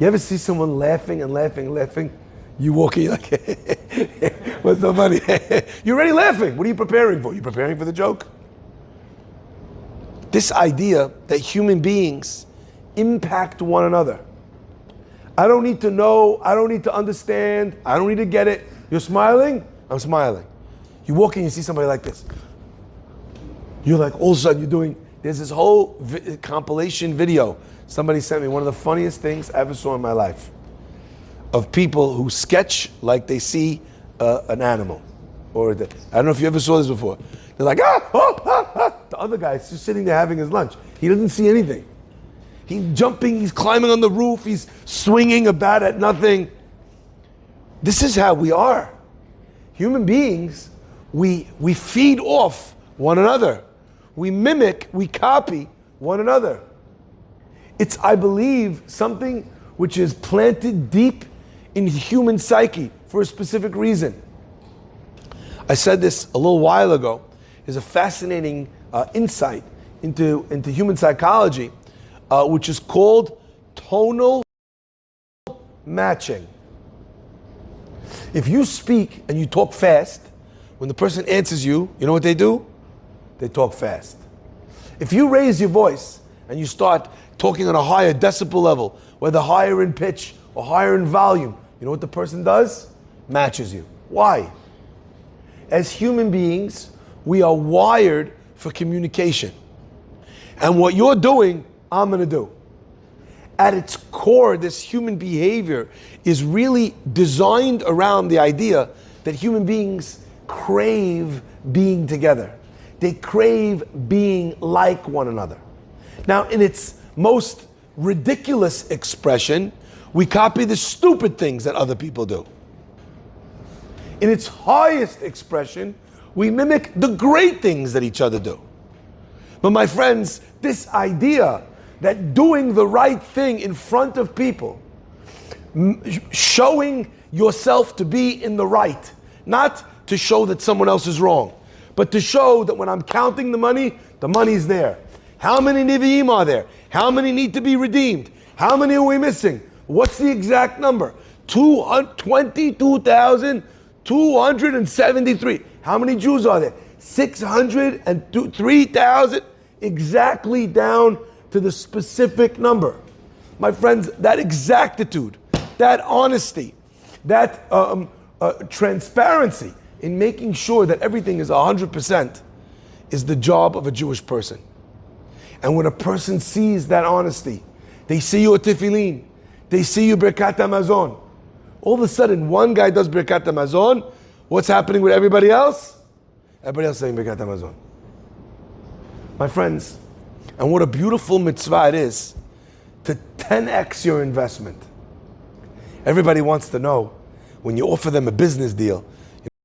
You ever see someone laughing and laughing and laughing? You walk in, you're like, what's so funny? You're already laughing. What are you preparing for? You preparing for the joke? This idea that human beings impact one another. I don't need to know, I don't need to understand, I don't need to get it. You're smiling? I'm smiling. You walk in, you see somebody like this. You're like, all of a sudden you're doing, there's this whole compilation video somebody sent me, one of the funniest things I ever saw in my life, of people who sketch like they see an animal. I don't know if you ever saw this before. They're like, ah, oh, ah, ah. The other guy's just sitting there having his lunch. He doesn't see anything. He's jumping, he's climbing on the roof, he's swinging a bat at nothing. This is how we are. Human beings, we feed off one another. We mimic, we copy one another. It's, I believe, something which is planted deep in the human psyche for a specific reason. I said this a little while ago. There's a fascinating insight into human psychology, which is called tonal matching. If you speak and you talk fast, when the person answers you, you know what they do? They talk fast. If you raise your voice and you start talking on a higher decibel level, whether higher in pitch or higher in volume, you know what the person does? Matches you. Why? As human beings, we are wired for communication. And what you're doing, I'm going to do. At its core, this human behavior is really designed around the idea that human beings crave being together. They crave being like one another. Now, in its most ridiculous expression, we copy the stupid things that other people do. In its highest expression, we mimic the great things that each other do. But my friends, this idea that doing the right thing in front of people, showing yourself to be in the right, not to show that someone else is wrong, but to show that when I'm counting the money's there. How many Nevi'im are there? How many need to be redeemed? How many are we missing? What's the exact number? 22,273. How many Jews are there? 603,000, exactly down to the specific number. My friends, that exactitude, that honesty, that transparency in making sure that everything is 100% is the job of a Jewish person. And when a person sees that honesty, they see you at Tefillin, they see you Birkat HaMazon. All of a sudden, one guy does Birkat HaMazon, what's happening with everybody else? Everybody else saying Birkat HaMazon. My friends, and what a beautiful mitzvah it is to 10x your investment. Everybody wants to know, when you offer them a business deal,